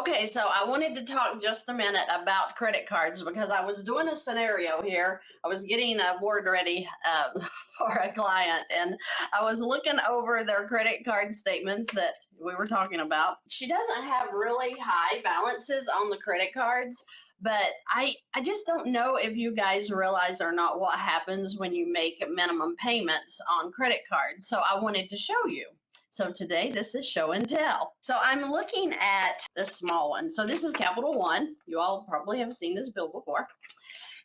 Okay, so I wanted to talk just a minute about credit cards because I was doing a scenario here. I was getting a board ready for a client, and I was looking over their credit card statements that we were talking about. She doesn't have really high balances on the credit cards, but I just don't know if you guys realize or not what happens when you make minimum payments on credit cards. So I wanted to show you. So today, this is show and tell. So I'm looking at this small one. So this is Capital One. You all probably have seen this bill before.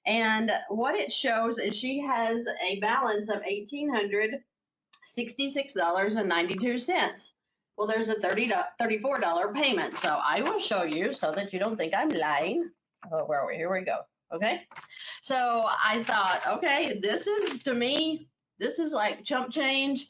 And what it shows is she has a balance of $1,866.92. Well, there's a $34 payment. So I will show you so that you don't think I'm lying. Oh, where are we? Here we go. Okay. So I thought, okay, this is, to me, this is like chump change.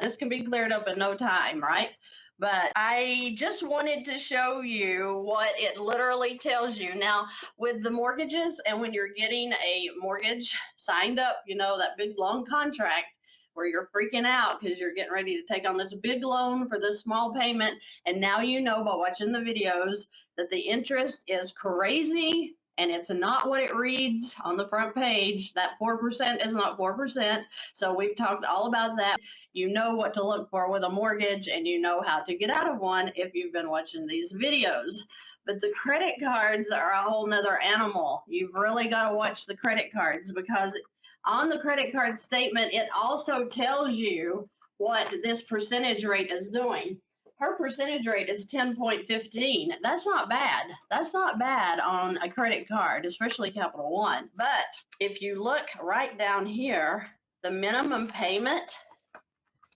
This can be cleared up in no time, right? But I just wanted to show you what it literally tells you. Now, with the mortgages and when you're getting a mortgage signed up, you know, that big long contract where you're freaking out because you're getting ready to take on this big loan for this small payment. And now you know by watching the videos that the interest is crazy. And it's not what it reads on the front page. That 4% is not 4%. So we've talked all about that. You know what to look for with a mortgage, and you know how to get out of one if you've been watching these videos. But the credit cards are a whole nother animal. You've really got to watch the credit cards, because on the credit card statement, it also tells you what this percentage rate is doing. Her percentage rate is 10.15. That's not bad. That's not bad on a credit card, especially Capital One. But if you look right down here, the minimum payment,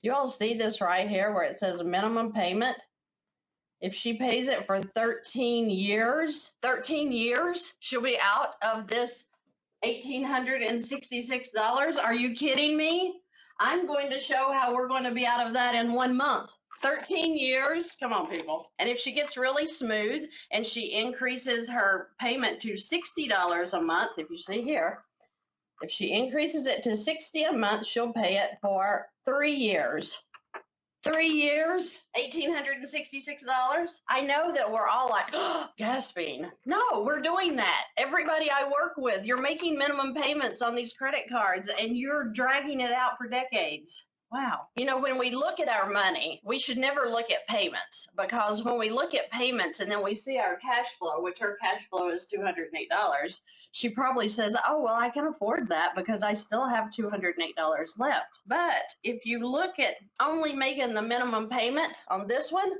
you all see this right here where it says minimum payment. If she pays it for 13 years, she'll be out of this $1,866. Are you kidding me? I'm going to show how we're going to be out of that in 1 month. 13 years, come on people. And if she gets really smooth and she increases her payment to $60 a month, if you see here, if she increases it to $60 a month, she'll pay it for 3 years. 3 years, $1,866. I know that we're all like, oh, gasping. No, we're doing that. Everybody I work with, you're making minimum payments on these credit cards and you're dragging it out for decades. Wow. You know, when we look at our money, we should never look at payments, because when we look at payments and then we see our cash flow, which her cash flow is $208, she probably says, oh, well, I can afford that because I still have $208 left. But if you look at only making the minimum payment on this one,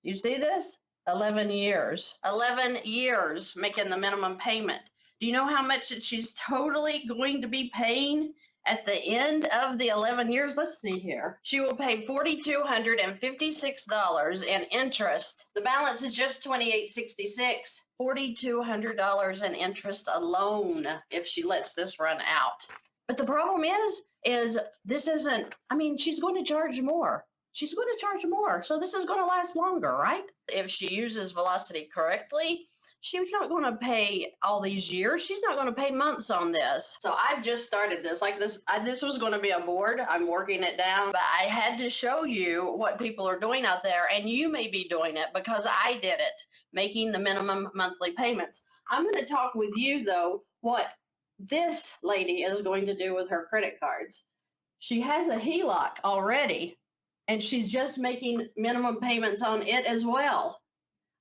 you see this? 11 years. 11 years making the minimum payment. Do you know how much that she's totally going to be paying at the end of the 11 years? Let's see here. She will pay $4,256 in interest. The balance is just $2,866. $4,200 in interest alone if she lets this run out. But the problem is this isn't, I mean, she's going to charge more. She's going to charge more. So this is going to last longer, right? If she uses Velocity correctly, she's not going to pay all these years. She's not going to pay months on this. So I've just started this. Like this was going to be a board. I'm working it down, but I had to show you what people are doing out there, and you may be doing it because I did it, making the minimum monthly payments. I'm going to talk with you, though, what this lady is going to do with her credit cards. She has a HELOC already, and she's just making minimum payments on it as well.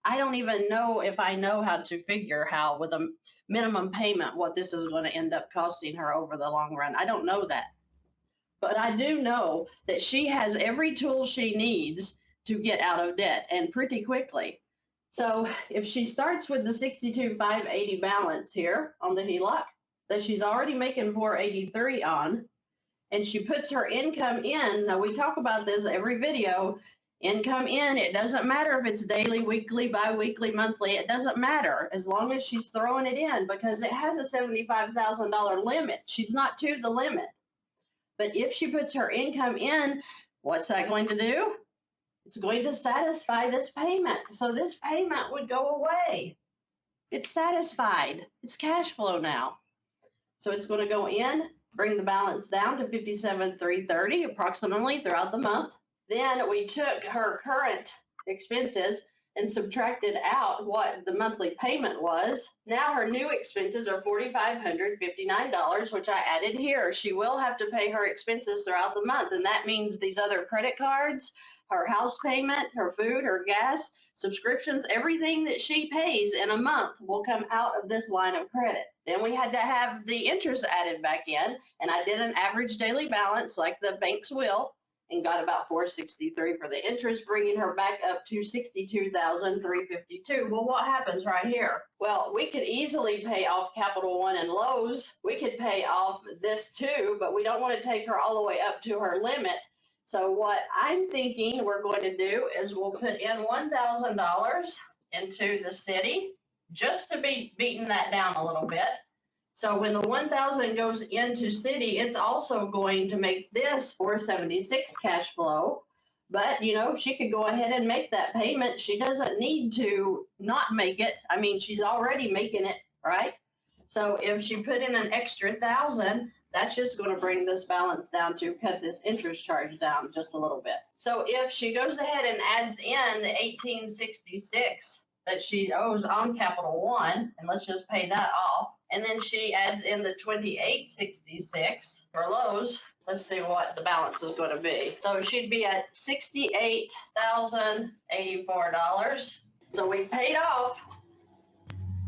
I don't even know if I know how to figure how with a minimum payment what this is going to end up costing her over the long run. I don't know that. But I do know that she has every tool she needs to get out of debt, and pretty quickly. So if she starts with the $62,580 balance here on the HELOC that she's already making $483 on, and she puts her income in, now we talk about this every video, income in, it doesn't matter if it's daily, weekly, bi-weekly, monthly, it doesn't matter as long as she's throwing it in, because it has a $75,000 limit. She's not to the limit. But if she puts her income in, what's that going to do? It's going to satisfy this payment. So this payment would go away. It's satisfied. It's cash flow now. So it's going to go in, bring the balance down to $57,330 approximately throughout the month. Then we took her current expenses and subtracted out what the monthly payment was. Now her new expenses are $4,559, which I added here. She will have to pay her expenses throughout the month, and that means these other credit cards, her house payment, her food, her gas, subscriptions, everything that she pays in a month will come out of this line of credit. Then we had to have the interest added back in, and I did an average daily balance like the banks will, and got about $463 for the interest, bringing her back up to $62,352. Well, what happens right here? Well, we could easily pay off Capital One and Lowe's. We could pay off this too, but we don't want to take her all the way up to her limit. So what I'm thinking we're going to do is we'll put in $1,000 into the city just to be beating that down a little bit. So when the 1,000 goes into city, it's also going to make this 476 cash flow. But, you know, she could go ahead and make that payment. She doesn't need to not make it. I mean, she's already making it, right? So if she put in an extra 1,000, that's just going to bring this balance down to cut this interest charge down just a little bit. So if she goes ahead and adds in the 1866 that she owes on Capital One, and let's just pay that off. And then she adds in the 2866 for Lowe's. Let's see what the balance is going to be. So she'd be at $68,084. So we paid off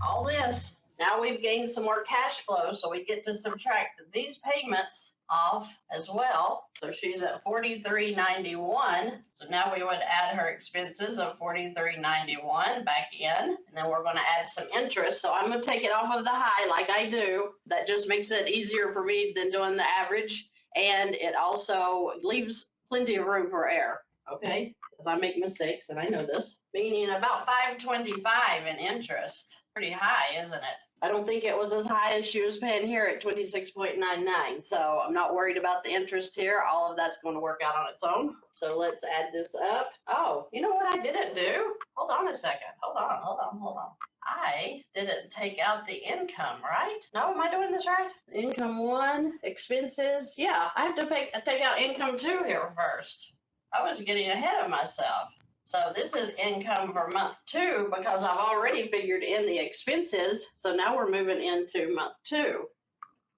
all this. Now we've gained some more cash flow, so we get to subtract these payments off as well. So she's at $43.91. So now we would add her expenses of $43.91 back in, and then we're going to add some interest. So I'm going to take it off of the high like I do. That just makes it easier for me than doing the average, and it also leaves plenty of room for error. Okay, because I make mistakes, and I know this. Meaning about $525 in interest. Pretty high, isn't it? I don't think it was as high as she was paying here at 26.99. So I'm not worried about the interest here. All of that's going to work out on its own. So let's add this up. Oh, you know what I didn't do? Hold on a second. Hold on. I didn't take out the income, right? No, am I doing this right? Income one, expenses. Yeah, I have to take out income two here first. I was getting ahead of myself. So this is income for month two because I've already figured in the expenses. So now we're moving into month two.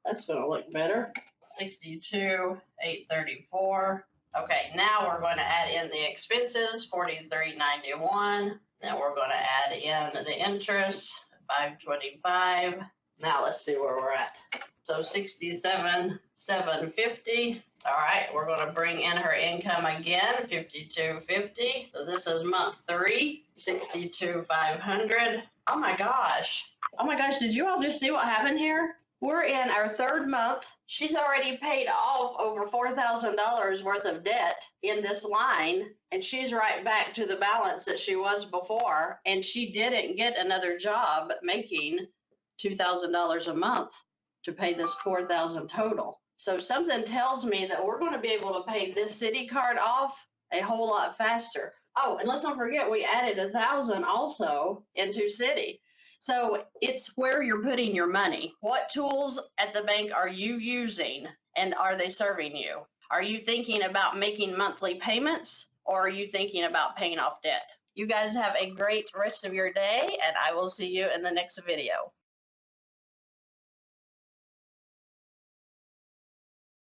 That's going to look better. 62,834. Okay, now we're going to add in the expenses, 43.91. Then we're going to add in the interest, 525. Now let's see where we're at. So 67,750. All right, we're going to bring in her income again, 5250. So this is month three, 62,500. Oh my gosh, did you all just see what happened here? We're in our third month. She's already paid off over $4,000 worth of debt in this line, and she's right back to the balance that she was before, and she didn't get another job making $2,000 a month to pay this $4,000 total. So something tells me that we're going to be able to pay this city card off a whole lot faster. Oh, and let's not forget we added 1,000 also into city. So it's where you're putting your money. What tools at the bank are you using, and are they serving you? Are you thinking about making monthly payments, or are you thinking about paying off debt? You guys have a great rest of your day, and I will see you in the next video.